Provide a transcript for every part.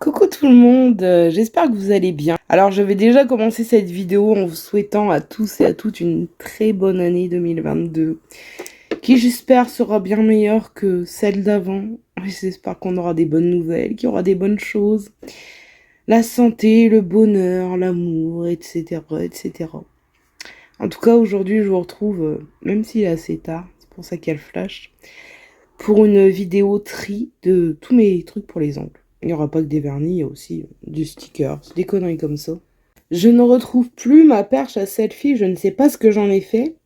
Coucou tout le monde, j'espère que vous allez bien. Alors je vais déjà commencer cette vidéo en vous souhaitant à tous et à toutes une très bonne année 2022 qui j'espère sera bien meilleure que celle d'avant. J'espère qu'on aura des bonnes nouvelles, qu'il y aura des bonnes choses, la santé, le bonheur, l'amour, etc., etc. En tout cas aujourd'hui je vous retrouve, même s'il est assez tard, c'est pour ça qu'il y a le flash, pour une vidéo tri de tous mes trucs pour les ongles. Il n'y aura pas que des vernis, il y a aussi du sticker, des conneries comme ça. Je ne retrouve plus ma perche à selfie, je ne sais pas ce que j'en ai fait.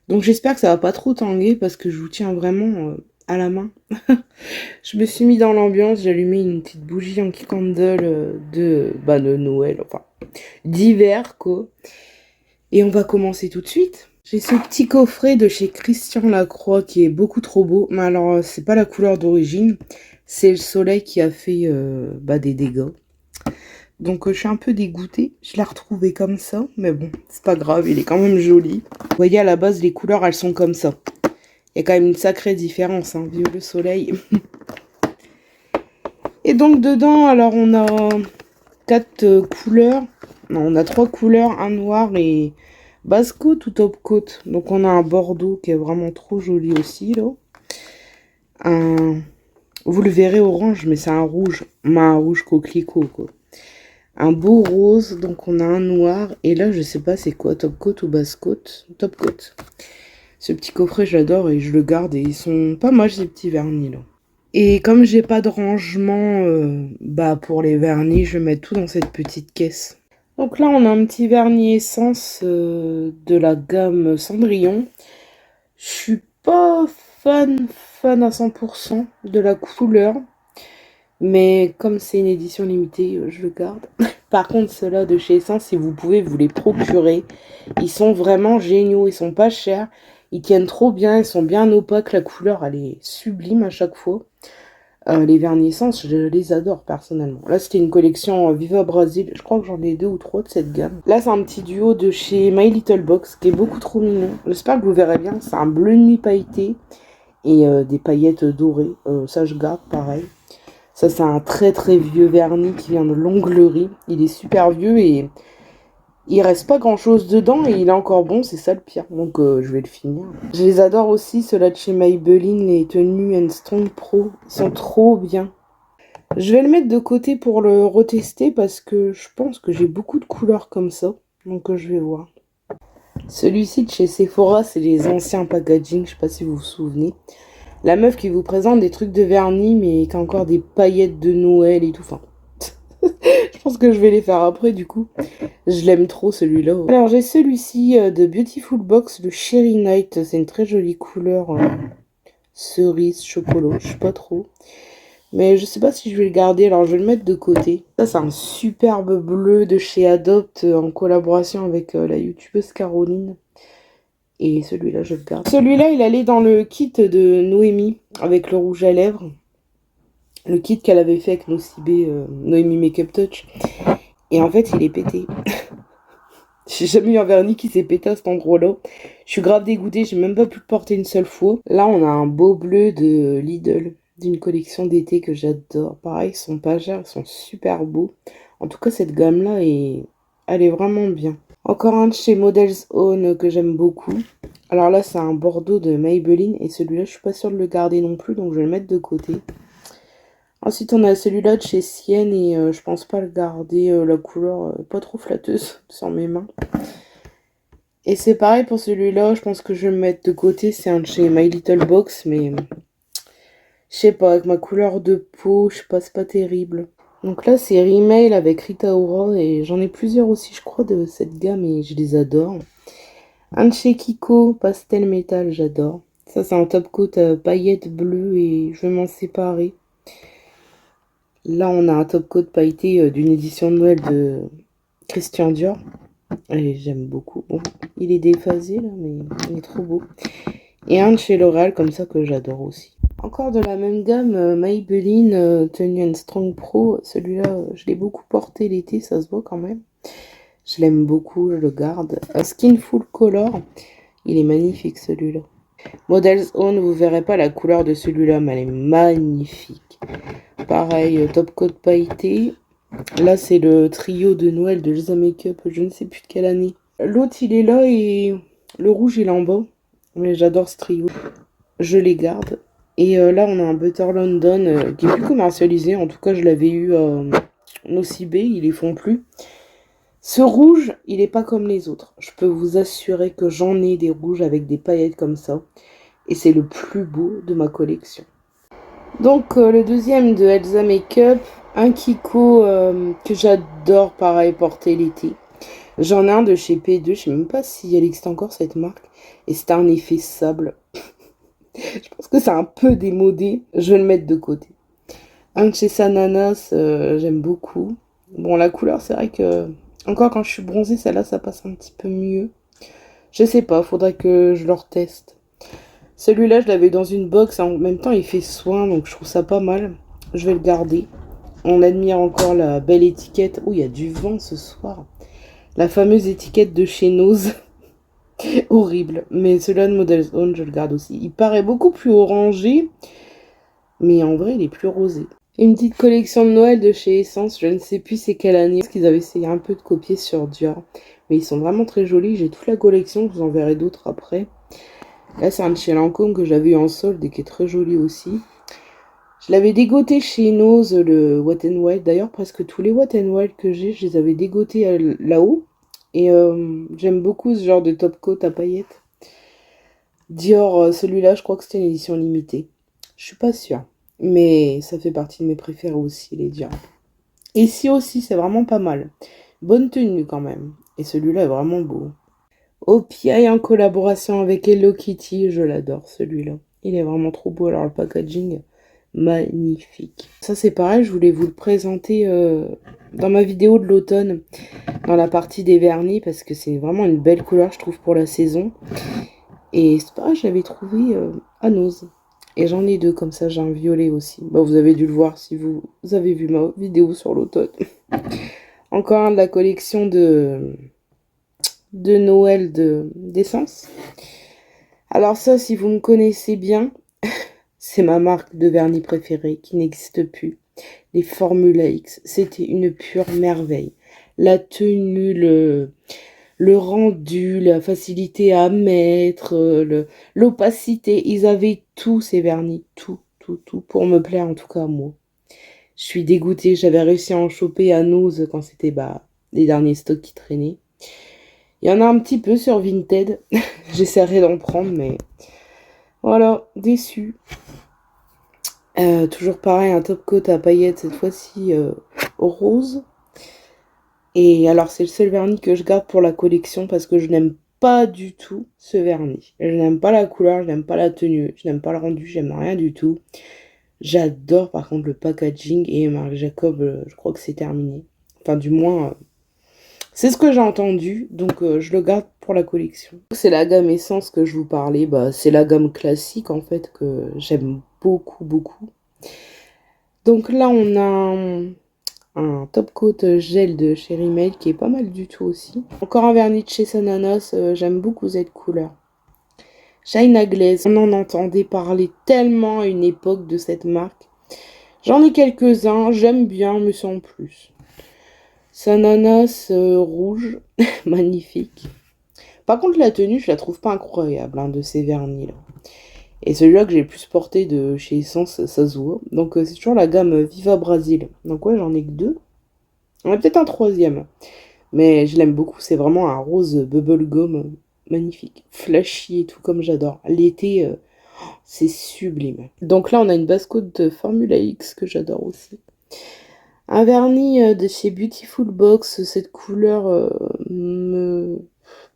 Donc j'espère que ça va pas trop tanguer parce que je vous tiens vraiment à la main. Je me suis mis dans l'ambiance, j'ai allumé une petite bougie en candle de Noël, enfin d'hiver quoi. Et on va commencer tout de suite. J'ai ce petit coffret de chez Christian Lacroix qui est beaucoup trop beau. Mais alors, c'est pas la couleur d'origine. C'est le soleil qui a fait des dégâts. Donc, je suis un peu dégoûtée. Je l'ai retrouvé comme ça. Mais bon, c'est pas grave, il est quand même joli. Vous voyez, à la base, les couleurs, elles sont comme ça. Il y a quand même une sacrée différence, hein, vu le soleil. Et donc, dedans, alors, on a 4 couleurs. Non, on a 3 couleurs, un noir et base coat ou top coat. Donc on a un bordeaux qui est vraiment trop joli aussi là. Vous le verrez orange, mais c'est un rouge, un rouge coquelicot quoi. Un beau rose, donc on a un noir et là je sais pas c'est quoi, top coat ou base coat. Top coat. Ce petit coffret j'adore et je le garde et ils sont pas mal ces petits vernis là. Et comme j'ai pas de rangement pour les vernis, je vais mettre tout dans cette petite caisse. Donc là, on a un petit vernis essence de la gamme Cendrillon. Je suis pas fan à 100% de la couleur. Mais comme c'est une édition limitée, je le garde. Par contre, ceux-là de chez Essence, si vous pouvez vous les procurer, ils sont vraiment géniaux. Ils sont pas chers. Ils tiennent trop bien. Ils sont bien opaques. La couleur, elle est sublime à chaque fois. Les vernis Essence, je les adore personnellement. Là, c'était une collection Viva Brasil. Je crois que j'en ai 2 ou 3 de cette gamme. Là, c'est un petit duo de chez My Little Box qui est beaucoup trop mignon. J'espère que vous verrez bien. C'est un bleu nuit pailleté et des paillettes dorées. Ça, je garde pareil. Ça, c'est un très très vieux vernis qui vient de l'onglerie. Il est super vieux et il reste pas grand chose dedans et il est encore bon, c'est ça le pire. Donc je vais le finir. Je les adore aussi, ceux-là de chez Maybelline, les tenues Strong Pro. Ils sont trop bien. Je vais le mettre de côté pour le retester parce que je pense que j'ai beaucoup de couleurs comme ça. Donc je vais voir. Celui-ci de chez Sephora, c'est les anciens packaging, je sais pas si vous vous souvenez. La meuf qui vous présente des trucs de vernis mais qui a encore des paillettes de Noël et tout. Enfin, je pense que je vais les faire après du coup. Je l'aime trop celui-là. Alors j'ai celui-ci de Beautiful Box, le Cherry Night. C'est une très jolie couleur cerise, chocolat, je sais pas trop. Mais je sais pas si je vais le garder, alors je vais le mettre de côté. Ça c'est un superbe bleu de chez Adopt en collaboration avec la youtubeuse Caroline. Et celui-là je le garde. Celui-là il allait dans le kit de Noémie avec le rouge à lèvres. Le kit qu'elle avait fait avec Nocibé, Noémie Makeup Touch. Et en fait il est pété. J'ai jamais eu un vernis qui s'est pété à cet endroit-là. Je suis grave dégoûtée, j'ai même pas pu le porter une seule fois. Là, on a un beau bleu de Lidl, d'une collection d'été que j'adore. Pareil, ils sont pas chers, ils sont super beaux. En tout cas, cette gamme-là, elle est vraiment bien. Encore un de chez Models Own que j'aime beaucoup. Alors là, c'est un bordeaux de Maybelline. Et celui-là, je suis pas sûre de le garder non plus, donc je vais le mettre de côté. Ensuite, on a celui-là de chez Sienne et je pense pas le garder. La couleur pas trop flatteuse sur mes mains. Et c'est pareil pour celui-là. Je pense que je vais le mettre de côté. C'est un de chez My Little Box. Mais je sais pas, avec ma couleur de peau, je sais pas, c'est pas terrible. Donc là, c'est Rimmel avec Rita Ora. Et j'en ai plusieurs aussi, je crois, de cette gamme. Et je les adore. Un de chez Kiko, Pastel Métal, j'adore. Ça, c'est un top coat paillettes bleues. Et je vais m'en séparer. Là, on a un top coat pailleté d'une édition de Noël de Christian Dior. Et j'aime beaucoup. Bon, il est déphasé là, mais il est trop beau. Et un de chez L'Oréal, comme ça, que j'adore aussi. Encore de la même gamme, Maybelline Tenue Strong Pro. Celui-là, je l'ai beaucoup porté l'été, ça se voit quand même. Je l'aime beaucoup, je le garde. Skin Full Color. Il est magnifique celui-là. Models Own, vous verrez pas la couleur de celui-là, mais elle est magnifique. Pareil, top coat pailleté. Là, c'est le trio de Noël de Elsa Makeup, je ne sais plus de quelle année. L'autre, il est là et le rouge, il est en bas. Mais j'adore ce trio. Je les garde. Et là, on a un Butter London qui est plus commercialisé. En tout cas, je l'avais eu en OCB, ils les font plus. Ce rouge, il n'est pas comme les autres. Je peux vous assurer que j'en ai des rouges avec des paillettes comme ça. Et c'est le plus beau de ma collection. Donc, le deuxième de Elsa Makeup, un Kiko que j'adore, pareil, porter l'été. J'en ai un de chez P2, je sais même pas si elle existe encore cette marque. Et c'est un effet sable. Je pense que c'est un peu démodé. Je vais le mettre de côté. Un de chez Sananas, j'aime beaucoup. Bon, la couleur, c'est vrai que... Encore quand je suis bronzée, celle-là, ça passe un petit peu mieux. Je sais pas, faudrait que je le reteste. Celui-là, je l'avais dans une box. En même temps, il fait soin, donc je trouve ça pas mal. Je vais le garder. On admire encore la belle étiquette. Oh, il y a du vent ce soir. La fameuse étiquette de chez Nose. Horrible. Mais celui-là de Model Zone, je le garde aussi. Il paraît beaucoup plus orangé. Mais en vrai, il est plus rosé. Une petite collection de Noël de chez Essence. Je ne sais plus c'est quelle année. Parce qu'ils avaient essayé un peu de copier sur Dior. Mais ils sont vraiment très jolis. J'ai toute la collection. Je vous en verrai d'autres après. Là, c'est un de chez Lancôme que j'avais eu en solde et qui est très joli aussi. Je l'avais dégoté chez Nose, le Wet n Wild. D'ailleurs, presque tous les Wet n Wild que j'ai, je les avais dégotés là-haut. Et j'aime beaucoup ce genre de top coat à paillettes. Dior, celui-là, je crois que c'était une édition limitée. Je suis pas sûre. Mais ça fait partie de mes préférés aussi, les Dior. Ici aussi, c'est vraiment pas mal. Bonne tenue quand même. Et celui-là est vraiment beau. Opiaille en collaboration avec Hello Kitty, je l'adore celui-là. Il est vraiment trop beau, alors le packaging, magnifique. Ça c'est pareil, je voulais vous le présenter dans ma vidéo de l'automne, dans la partie des vernis, parce que c'est vraiment une belle couleur je trouve pour la saison. Et c'est pareil, je l'avais trouvé à Nose. Et j'en ai deux comme ça, j'ai un violet aussi. Bah, vous avez dû le voir si vous avez vu ma vidéo sur l'automne. Encore un de la collection de Noël d'essence. Alors ça, si vous me connaissez bien, c'est ma marque de vernis préférée qui n'existe plus. Les Formula X, c'était une pure merveille. La tenue, le rendu, la facilité à mettre, l'opacité, ils avaient tous ces vernis, tout, pour me plaire en tout cas moi. Je suis dégoûtée, j'avais réussi à en choper à Nose quand c'était les derniers stocks qui traînaient. Il y en a un petit peu sur Vinted. J'essaierai d'en prendre, mais voilà, déçu. Toujours pareil, un top coat à paillettes, cette fois-ci rose. Et alors, c'est le seul vernis que je garde pour la collection parce que je n'aime pas du tout ce vernis. Je n'aime pas la couleur, je n'aime pas la tenue, je n'aime pas le rendu, j'aime rien du tout. J'adore par contre le packaging et Marc Jacob, je crois que c'est terminé. Enfin, du moins... c'est ce que j'ai entendu, donc je le garde pour la collection. C'est la gamme Essence que je vous parlais, c'est la gamme classique en fait que j'aime beaucoup, beaucoup. Donc là on a un top coat gel de chez Rimmel qui est pas mal du tout aussi. Encore un vernis de chez Sananas, j'aime beaucoup cette couleur. China Glaze, on en entendait parler tellement à une époque de cette marque. J'en ai quelques-uns, j'aime bien mais sans plus. Sananas rouge, magnifique. Par contre, la tenue, je la trouve pas incroyable de ces vernis-là. Et celui-là que j'ai le plus porté de chez Essence, ça se voit. Donc, c'est toujours la gamme Viva Brasil. Donc, ouais, j'en ai que deux. On a peut-être un troisième. Mais je l'aime beaucoup. C'est vraiment un rose bubblegum magnifique. Flashy et tout, comme j'adore. L'été, c'est sublime. Donc là, on a une base coat de Formula X que j'adore aussi. Un vernis de chez Beautiful Box, cette couleur me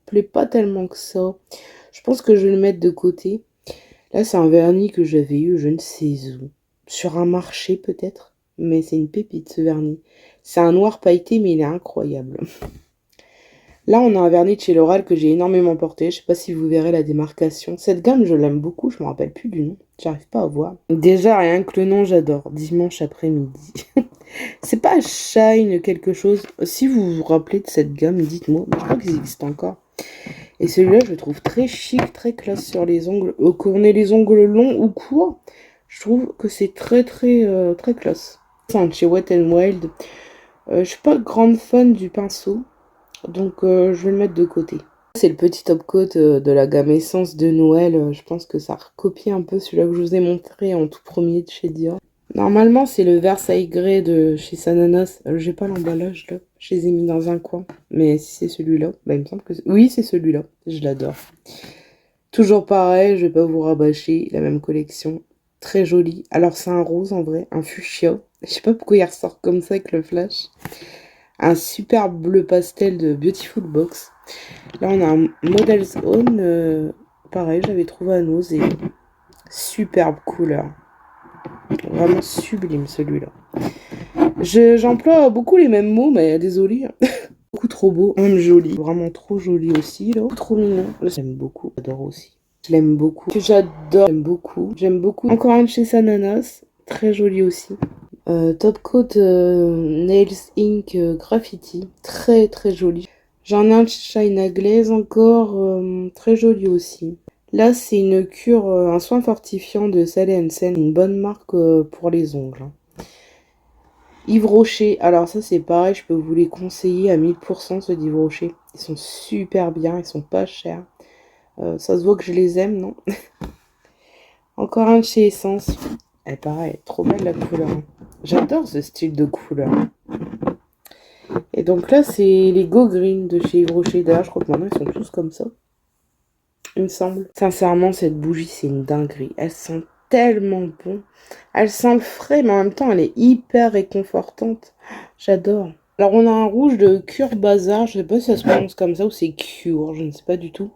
plaît pas tellement que ça. Je pense que je vais le mettre de côté. Là, c'est un vernis que j'avais eu, je ne sais où. Sur un marché peut-être. Mais c'est une pépite ce vernis. C'est un noir pailleté, mais il est incroyable. Là, on a un vernis de chez L'Oréal que j'ai énormément porté. Je sais pas si vous verrez la démarcation. Cette gamme, je l'aime beaucoup. Je me rappelle plus du nom. J'arrive pas à voir. Déjà, rien que le nom, j'adore. Dimanche après-midi. C'est pas Shine quelque chose. Si vous vous rappelez de cette gamme, dites-moi. Je crois qu'ils existent encore. Et celui-là, je le trouve très chic, très classe sur les ongles. Qu'on ait les ongles longs ou courts, je trouve que c'est très classe. C'est un chez Wet n Wild. Je suis pas grande fan du pinceau, donc je vais le mettre de côté. C'est le petit top coat de la gamme Essence de Noël. Je pense que ça recopie un peu celui-là que je vous ai montré en tout premier de chez Dior. Normalement, c'est le Versailles Grey de chez Sananas. J'ai pas l'emballage là. Je les ai mis dans un coin. Mais si c'est celui-là, bah il me semble que oui, c'est celui-là. Je l'adore. Toujours pareil, je vais pas vous rabâcher. La même collection. Très jolie. Alors, c'est un rose en vrai, un fuchsia. Je sais pas pourquoi il ressort comme ça avec le flash. Un super bleu pastel de Beautiful Box. Là, on a un Model's Own. Pareil, j'avais trouvé à Nose et superbe couleur. Vraiment sublime celui-là. J'emploie beaucoup les mêmes mots, mais désolé. Beaucoup trop beau, même joli. Vraiment trop joli aussi, là. Trop mignon. J'aime beaucoup. J'adore aussi. Je l'aime beaucoup. Que j'adore. J'aime beaucoup. J'aime beaucoup. Encore un de chez Sananas. Très joli aussi. Top Coat Nails Ink Graffiti. Très très joli. J'en ai un de China Glaze encore. Très joli aussi. Là, c'est une cure, un soin fortifiant de Sally Hansen, une bonne marque pour les ongles. Hein. Yves Rocher, alors ça c'est pareil, je peux vous les conseiller à 1000% ceux d'Yves Rocher. Ils sont super bien, ils sont pas chers. Ça se voit que je les aime, non? Encore un de chez Essence. Elle pareil, trop belle la couleur. J'adore ce style de couleur. Et donc là, c'est les Go Green de chez Yves Rocher. D'ailleurs, je crois que maintenant ils sont tous comme ça. Il me semble. Sincèrement, cette bougie, c'est une dinguerie. Elle sent tellement bon. Elle sent le frais, mais en même temps, elle est hyper réconfortante. J'adore. Alors, on a un rouge de Cure Bazar. Je sais pas si ça se prononce comme ça ou c'est Cure. Je ne sais pas du tout.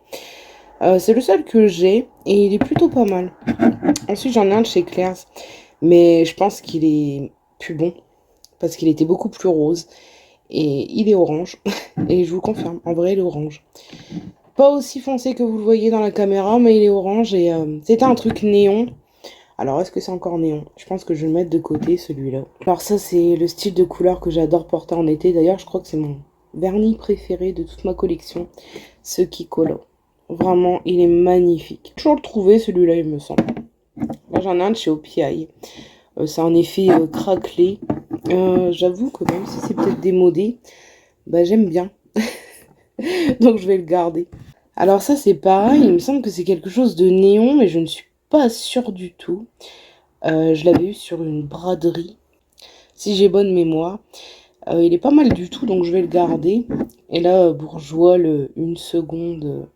C'est le seul que j'ai et il est plutôt pas mal. Ensuite, j'en ai un de chez Claire's. Mais je pense qu'il est plus bon parce qu'il était beaucoup plus rose. Et il est orange. Et je vous confirme, en vrai, il est orange. Pas aussi foncé que vous le voyez dans la caméra, mais il est orange et c'était un truc néon. Alors, est-ce que c'est encore néon? Je pense que je vais le mettre de côté, celui-là. Alors ça, c'est le style de couleur que j'adore porter en été. D'ailleurs, je crois que c'est mon vernis préféré de toute ma collection, ce Kiko-là. Vraiment, il est magnifique. Toujours le trouver, celui-là, il me semble. Là, j'en ai un de chez OPI. C'est un effet craquelé. J'avoue que même si c'est peut-être démodé, bah j'aime bien. Donc, je vais le garder. Alors ça, c'est pareil. Il me semble que c'est quelque chose de néon, mais je ne suis pas sûre du tout. Je l'avais eu sur une braderie, si j'ai bonne mémoire. Il est pas mal du tout, donc je vais le garder. Et là, bourgeois, le 1 seconde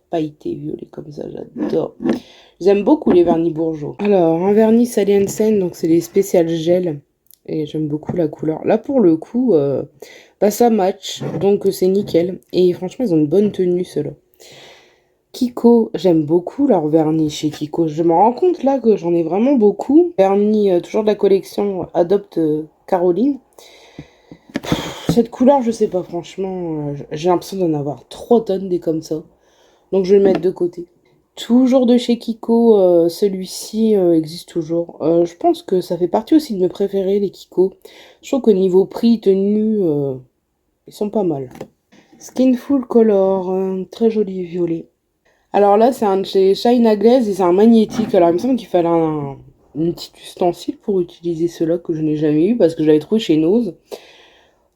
pailleté violet comme ça, j'adore. J'aime beaucoup les vernis bourgeois. Alors, un vernis Sally Hansen, donc c'est les spécial gel. Et j'aime beaucoup la couleur. Là, pour le coup, bah, ça match, donc c'est nickel. Et franchement, ils ont une bonne tenue, ceux-là. Kiko, j'aime beaucoup leur vernis chez Kiko. Je me rends compte là que j'en ai vraiment beaucoup. Vernis, toujours de la collection Adopte Caroline. Cette couleur, je sais pas, franchement, j'ai l'impression d'en avoir 3 tonnes des comme ça. Donc je vais le mettre de côté. Toujours de chez Kiko, celui-ci existe toujours. Je pense que ça fait partie aussi de mes préférés, les Kiko. Je trouve qu'au niveau prix, tenue, ils sont pas mal. Skinful Color, très joli violet. Alors là, c'est un de chez China Glaze et c'est un magnétique. Alors il me semble qu'il fallait un petit ustensile pour utiliser cela que je n'ai jamais eu parce que je l'avais trouvé chez Nose.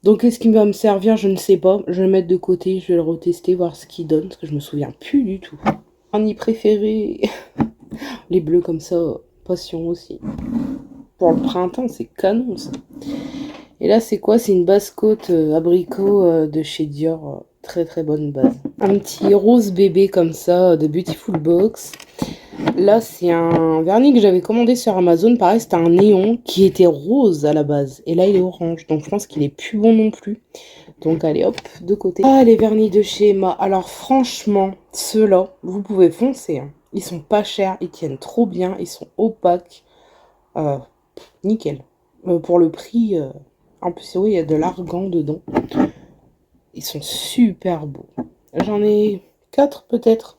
Donc est-ce qu'il va me servir? Je ne sais pas. Je vais le mettre de côté, je vais le retester, voir ce qu'il donne parce que je me souviens plus du tout. Un préféré, les bleus comme ça, passion aussi. Pour le printemps, c'est canon ça. Et là, c'est quoi? C'est une base coat abricot de chez Dior. Très très bonne base. Un petit rose bébé comme ça de Beautiful Box. Là, c'est un vernis que j'avais commandé sur Amazon. Pareil, c'était un néon qui était rose à la base. Et là, il est orange. Donc, je pense qu'il est plus bon non plus. Donc, allez, hop, de côté. Ah, les vernis de chez Emma. Alors, franchement, ceux-là, vous pouvez foncer. Hein. Ils sont pas chers. Ils tiennent trop bien. Ils sont opaques. Nickel. Pour le prix... En plus, oui, il y a de l'argan dedans. Ils sont super beaux. J'en ai 4 peut-être.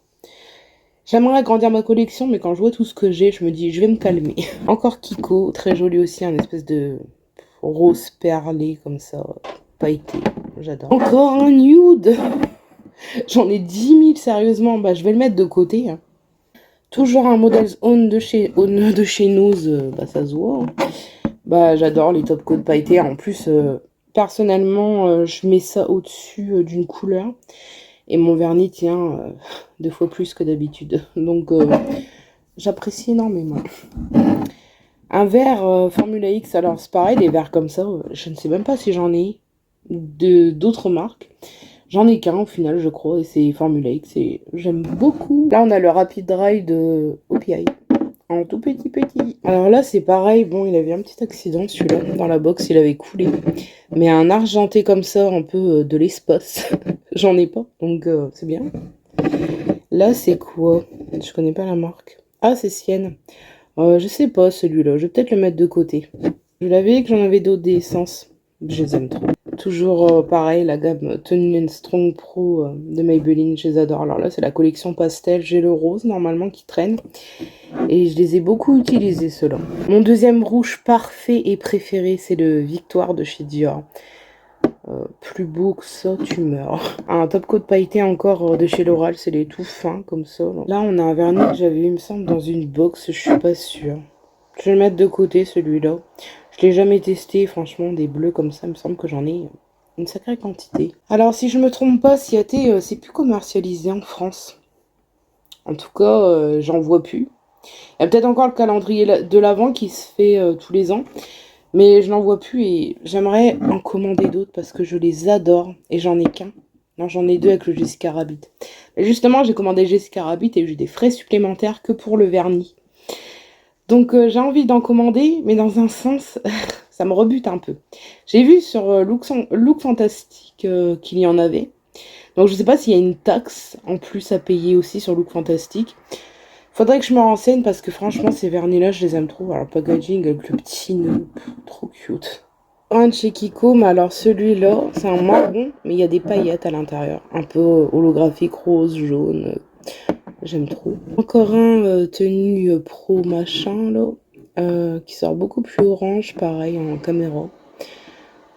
J'aimerais agrandir ma collection, mais quand je vois tout ce que j'ai, je me dis, je vais me calmer. Encore Kiko, très joli aussi, un espèce de rose perlé comme ça, pailleté. J'adore. Encore un nude. J'en ai 10 000, sérieusement. Bah, je vais le mettre de côté. Hein. Toujours un Model's Own de chez Nose, bah, ça se voit. Hein. Bah, j'adore les top coats pailletés. En plus, personnellement, je mets ça au-dessus d'une couleur. Et mon vernis tient 2 fois plus que d'habitude. Donc, j'apprécie énormément. Un verre Formula X, alors c'est pareil, des verres comme ça, je ne sais même pas si j'en ai d'autres marques. J'en ai qu'un au final, je crois, et c'est Formula X, et j'aime beaucoup. Là, on a le Rapid Dry de OPI, en tout petit. Alors là, c'est pareil, bon, il avait un petit accident, celui-là, dans la box, il avait coulé. Mais un argenté comme ça, un peu de l'espace, j'en ai pas, donc c'est bien. Là, c'est quoi? Je connais pas la marque. Ah, c'est Sienne. Je sais pas celui-là, je vais peut-être le mettre de côté. Je l'avais que j'en avais d'autres d'essence. Je les aime trop. Toujours pareil, la gamme Tony Strong Pro de Maybelline, je les adore. Alors là, c'est la collection pastel. J'ai le rose normalement qui traîne. Et je les ai beaucoup utilisés ceux-là. Mon deuxième rouge parfait et préféré, c'est le Victoire de chez Dior. Plus beau que ça, tu meurs. Un top coat pailleté encore de chez L'Oréal, c'est les tout fins comme ça. Là, on a un vernis que j'avais eu, il me semble, dans une box, je suis pas sûre. Je vais le mettre de côté, celui-là. Je l'ai jamais testé, franchement, des bleus comme ça, il me semble que j'en ai une sacrée quantité. Alors, si je me trompe pas, Ciaté, c'est plus commercialisé en France. En tout cas, j'en vois plus. Il y a peut-être encore le calendrier de l'Avent qui se fait tous les ans. Mais je n'en vois plus et j'aimerais en commander d'autres parce que je les adore. Et j'en ai qu'un. Non, j'en ai deux avec le Jessica Rabbit. Mais justement, j'ai commandé Jessica Rabbit et j'ai des frais supplémentaires que pour le vernis. Donc j'ai envie d'en commander, mais dans un sens, ça me rebute un peu. J'ai vu sur Look Fantastique qu'il y en avait. Donc je sais pas s'il y a une taxe en plus à payer aussi sur Look Fantastique. Faudrait que je me renseigne parce que franchement ces vernis-là, je les aime trop. Alors packaging avec le petit nœud, trop cute. Un de chez Kiko, mais alors celui-là, c'est un marron, mais il y a des paillettes à l'intérieur. Un peu holographique, rose, jaune. J'aime trop. Encore un tenue pro machin là, qui sort beaucoup plus orange, pareil en caméra.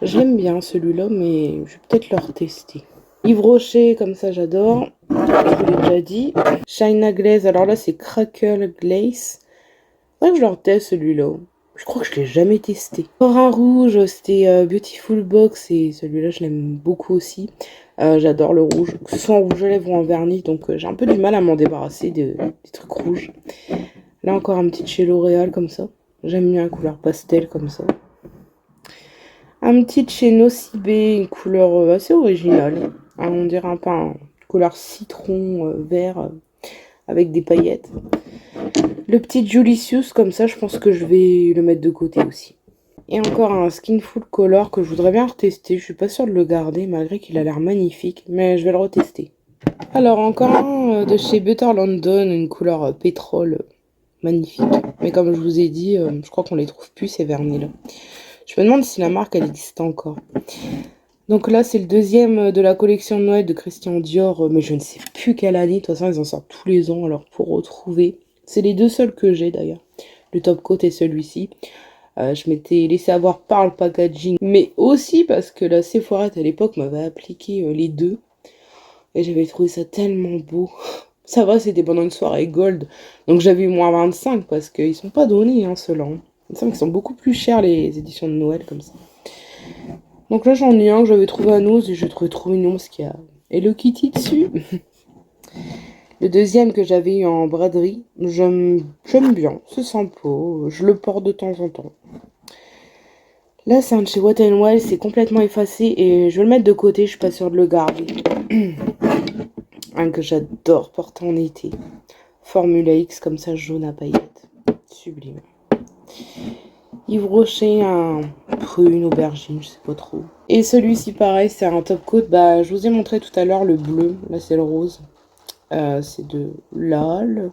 J'aime bien celui-là, mais je vais peut-être le retester. Yves Rocher, comme ça j'adore. Je vous l'ai déjà dit. China Glaze, alors là c'est Crackle Glaze. Faudrait que je le reteste celui-là. Je crois que je l'ai jamais testé. Encore un rouge, c'était Beautiful Box et celui-là je l'aime beaucoup aussi. J'adore le rouge, que ce soit en rouge à lèvres ou en vernis, donc j'ai un peu du mal à m'en débarrasser des trucs rouges. Là encore un petit chez L'Oréal comme ça. J'aime bien la couleur pastel comme ça. Un petit chez Nocibé, une couleur assez originale. On dirait un peu une couleur citron vert avec des paillettes. Le petit Julicius, comme ça, je pense que je vais le mettre de côté aussi. Et encore un Skinful Color que je voudrais bien retester. Je suis pas sûre de le garder, malgré qu'il a l'air magnifique, mais je vais le retester. Alors, encore un de chez Better London, une couleur pétrole magnifique. Mais comme je vous ai dit, je crois qu'on les trouve plus, ces vernis-là. Je me demande si la marque, elle existe encore. Donc là, c'est le deuxième de la collection de Noël de Christian Dior, mais je ne sais plus quelle année. De toute façon, ils en sortent tous les ans, alors pour retrouver... C'est les deux seuls que j'ai d'ailleurs. Le top coat et celui-ci. Je m'étais laissé avoir par le packaging, mais aussi parce que la Sephora à l'époque m'avait appliqué les deux. Et j'avais trouvé ça tellement beau. Ça va, c'était pendant une soirée gold. Donc j'avais eu moins 25 parce qu'ils sont pas donnés, hein, ceux-là. Il me semble qu'ils sont beaucoup plus chers les éditions de Noël comme ça. Donc là, j'en ai un que j'avais trouvé à Nose et je trouvais trop mignon parce qu'il y a Hello Kitty dessus. Le deuxième que j'avais eu en braderie, j'aime bien, c'est sympa, je le porte de temps en temps. Là, c'est un de chez Wet n Wild, c'est complètement effacé et je vais le mettre de côté, je suis pas sûre de le garder. Un que j'adore porter en été. Formula X, comme ça, jaune à paillettes. Sublime. Yves Rocher, un prune, aubergine, je sais pas trop. Et celui-ci, pareil, c'est un top coat. Bah, je vous ai montré tout à l'heure le bleu, là c'est le rose. C'est de l'âle.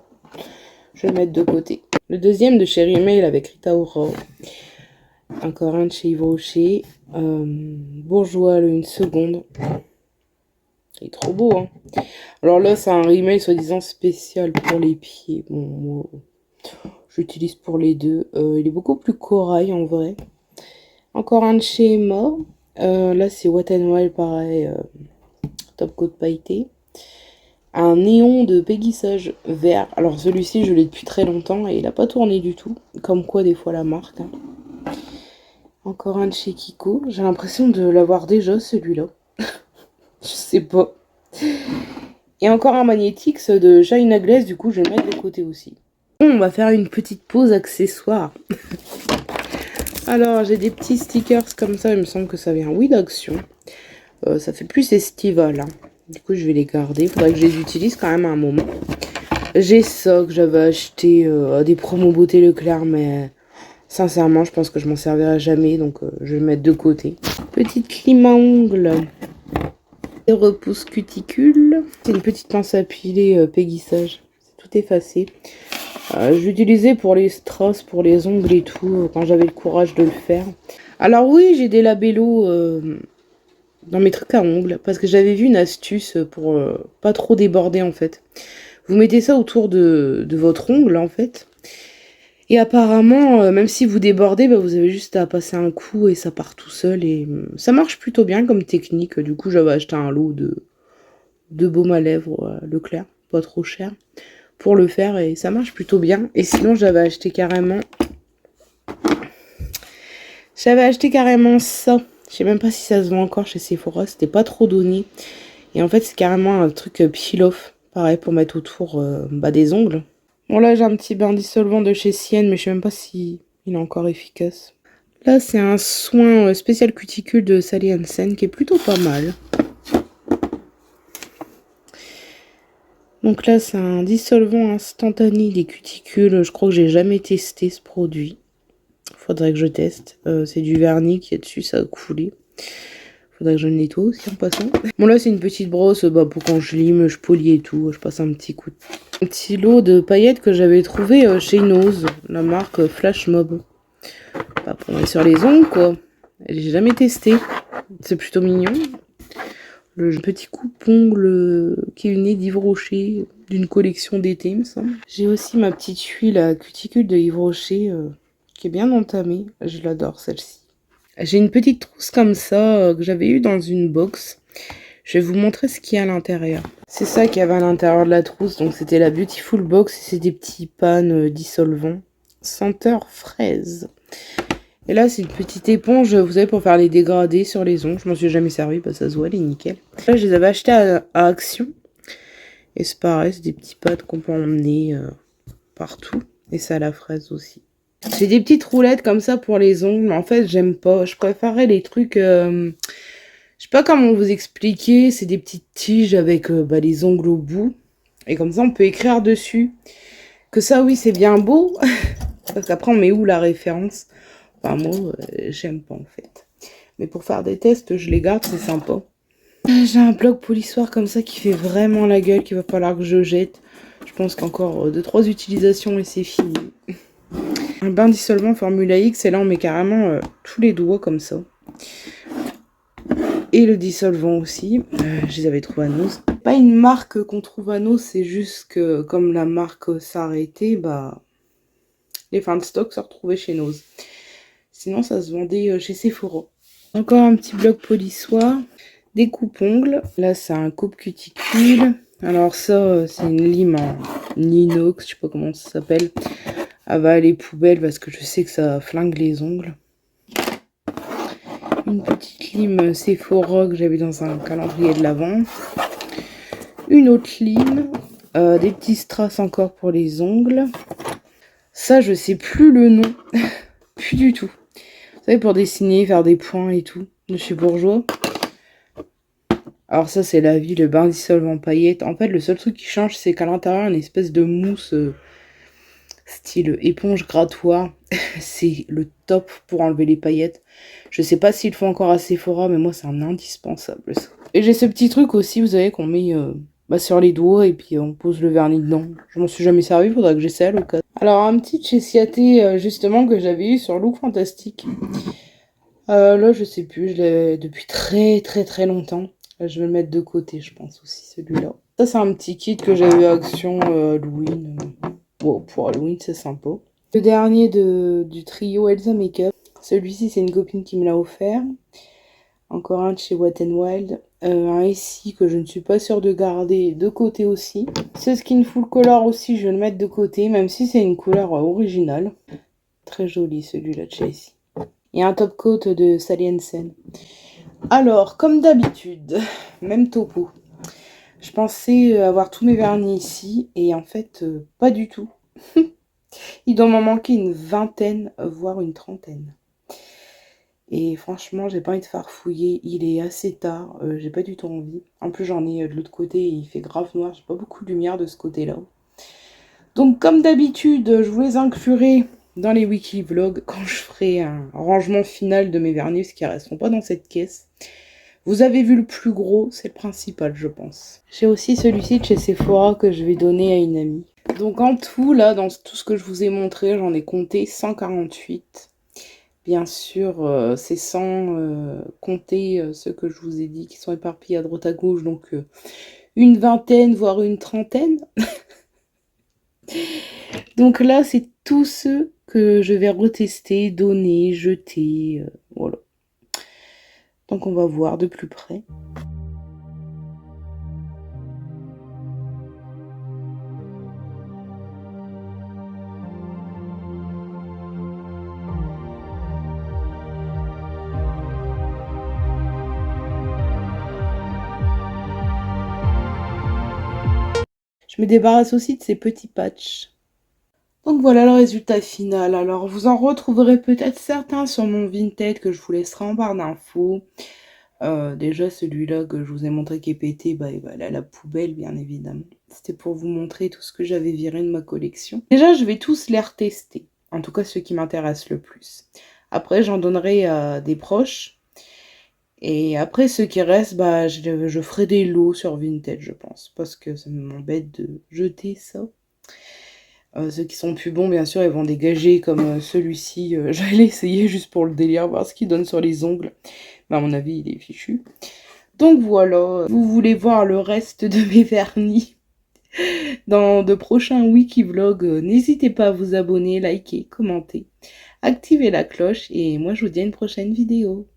Je vais le mettre de côté. Le deuxième de chez Rimmel avec Rita Ora. Encore un de chez Yves Rocher. Bourgeois, une seconde. Il est trop beau, hein. Alors là, c'est un Rimmel soi-disant spécial pour les pieds. Bon, moi, j'utilise pour les deux. Il est beaucoup plus corail en vrai. Encore un de chez Emma. Là, c'est Wet n Wild, pareil. Top coat pailleté. Un néon de Peggy Sage vert. Alors celui-ci, je l'ai depuis très longtemps et il n'a pas tourné du tout. Comme quoi, des fois, la marque. Hein. Encore un de chez Kiko. J'ai l'impression de l'avoir déjà, celui-là. Je sais pas. Et encore un Magnétix de China Glaze, du coup je vais le mettre de côté aussi. Bon, on va faire une petite pause accessoire. Alors j'ai des petits stickers comme ça, il me semble que ça vient, oui, d'Action. Ça fait plus estival, hein. Du coup je vais les garder, il faudrait que je les utilise quand même à un moment. J'ai ça que j'avais acheté à des promos Beauté Leclerc, mais sincèrement je pense que je m'en servirai jamais, donc je vais le mettre de côté. Petite lime à ongles. Repousse cuticule. C'est une petite pince à piler Peggy Sage. C'est tout effacé. Je l'utilisais pour les strass, pour les ongles et tout, quand j'avais le courage de le faire. Alors oui, j'ai des labellos dans mes trucs à ongles, parce que j'avais vu une astuce pour pas trop déborder en fait. Vous mettez ça autour de votre ongle en fait. Et apparemment, même si vous débordez, bah, vous avez juste à passer un coup et ça part tout seul. Et ça marche plutôt bien comme technique. Du coup, j'avais acheté un lot de baume à lèvres Leclerc, pas trop cher, pour le faire. Et ça marche plutôt bien. Et sinon, j'avais acheté carrément ça. Je sais même pas si ça se vend encore chez Sephora. C'était pas trop donné. Et en fait, c'est carrément un truc peel-off. Pareil, pour mettre autour des ongles. Bon là j'ai un petit bain dissolvant de chez Sienne, mais je sais même pas si il est encore efficace. Là c'est un soin spécial cuticule de Sally Hansen qui est plutôt pas mal. Donc là c'est un dissolvant instantané des cuticules, je crois que j'ai jamais testé ce produit. Faudrait que je teste. C'est du vernis qui est dessus, ça a coulé. Faudrait que je le nettoie aussi en passant. Bon là c'est une petite brosse pour quand je lime, je polis et tout. Je passe un petit coup. Un petit lot de paillettes que j'avais trouvé chez Nose, la marque Flash Mob. Pour mettre sur les ongles quoi. J'ai jamais testé. C'est plutôt mignon. Le petit coupe-ongle qui est né d'Yves Rocher, d'une collection d'été il me semble. J'ai aussi ma petite huile à cuticule de Yves Rocher qui est bien entamée. Je l'adore celle-ci. J'ai une petite trousse comme ça que j'avais eue dans une box. Je vais vous montrer ce qu'il y a à l'intérieur. C'est ça qu'il y avait à l'intérieur de la trousse. Donc c'était la Beautiful Box et c'est des petits pans dissolvants. Senteur fraise. Et là c'est une petite éponge, vous savez, pour faire les dégradés sur les ongles. Je m'en suis jamais servi, ça se voit, elle est nickel. Là je les avais achetés à Action. Et c'est pareil, c'est des petits pads qu'on peut emmener partout. Et ça à la fraise aussi. J'ai des petites roulettes comme ça pour les ongles, mais en fait j'aime pas. Je préférerais les trucs, je sais pas comment vous expliquer, c'est des petites tiges avec les ongles au bout. Et comme ça on peut écrire dessus. Que ça oui c'est bien beau, parce qu'après on met où la référence? Enfin moi j'aime pas en fait. Mais pour faire des tests je les garde, c'est sympa. J'ai un bloc polissoir comme ça qui fait vraiment la gueule, qu'il va falloir que je jette. Je pense qu'encore 2-3 utilisations et c'est fini. Un bain dissolvant Formula X, et là on met carrément tous les doigts comme ça. Et le dissolvant aussi, je les avais trouvés à Nose. Pas une marque qu'on trouve à Nose, c'est juste que comme la marque s'est arrêtée, les fins de stock se retrouvaient chez Nose. Sinon ça se vendait chez Sephora. Encore un petit bloc polissoir, des coupes-ongles. Là c'est un coupe-cuticule. Alors ça c'est une lime en inox, je sais pas comment ça s'appelle. Elle va aller poubelle parce que je sais que ça flingue les ongles. Une petite lime Sephora que j'avais dans un calendrier de l'Avent. Une autre lime. Des petits strass encore pour les ongles. Ça, je sais plus le nom. Plus du tout. Vous savez, pour dessiner, faire des points et tout. De chez Bourjois. Alors ça, c'est la vie, le bain dissolvant paillettes. En fait, le seul truc qui change, c'est qu'à l'intérieur, une espèce de mousse style éponge grattoir. C'est le top pour enlever les paillettes. Je sais pas s'ils le font encore à Sephora, mais moi c'est un indispensable ça. Et j'ai ce petit truc aussi, vous savez, qu'on met sur les doigts et puis on pose le vernis dedans. Je m'en suis jamais servi, faudra que j'essaie à l'occasion. Alors un petit chez Ciaté justement que j'avais eu sur Look Fantastique. Là je sais plus, je l'ai depuis très très très longtemps. Là, je vais le mettre de côté, je pense aussi celui-là. Ça c'est un petit kit que j'avais eu à Action Halloween. Bon, pour Halloween c'est sympa. Le dernier du trio Elsa Makeup. Celui-ci, c'est une copine qui me l'a offert. Encore un de chez Wet n Wild. Un ici que je ne suis pas sûre de garder de côté aussi. Ce Skin Full Color aussi, je vais le mettre de côté, même si c'est une couleur originale. Très joli celui-là de chez ici. et un top coat de Sally Hansen. Alors, comme d'habitude, même topo. Je pensais avoir tous mes vernis ici, et en fait, pas du tout. Il doit m'en manquer une vingtaine, voire une trentaine. Et franchement, j'ai pas envie de farfouiller, il est assez tard, j'ai pas du tout envie. En plus, j'en ai de l'autre côté, il fait grave noir, j'ai pas beaucoup de lumière de ce côté-là. Donc, comme d'habitude, je vous les inclurai dans les wiki vlogs quand je ferai un rangement final de mes vernis, parce qu'ils resteront pas dans cette caisse. Vous avez vu le plus gros, c'est le principal, je pense. J'ai aussi celui-ci de chez Sephora que je vais donner à une amie. Donc en tout, là, dans tout ce que je vous ai montré, j'en ai compté 148. Bien sûr, c'est sans compter ceux que je vous ai dit qui sont éparpillés à droite à gauche, donc une vingtaine, voire une trentaine. Donc là, c'est tous ceux que je vais retester, donner, jeter, voilà. Donc on va voir de plus près. Je me débarrasse aussi de ces petits patchs. Donc voilà le résultat final. Alors vous en retrouverez peut-être certains sur mon Vinted que je vous laisserai en barre d'infos. Déjà celui-là que je vous ai montré qui est pété, bah, il va aller à la poubelle bien évidemment. C'était pour vous montrer tout ce que j'avais viré de ma collection. Déjà je vais tous les retester. En tout cas ceux qui m'intéressent le plus. Après j'en donnerai à des proches. Et après, ceux qui restent, bah, je ferai des lots sur Vinted, je pense. Parce que ça m'embête de jeter ça. Ceux qui sont plus bons, bien sûr, ils vont dégager comme celui-ci. J'allais essayer juste pour le délire, voir ce qu'il donne sur les ongles. Mais à mon avis, il est fichu. Donc voilà, vous voulez voir le reste de mes vernis dans de prochains wiki vlogs, n'hésitez pas à vous abonner, liker, commenter, activer la cloche. Et moi, je vous dis à une prochaine vidéo.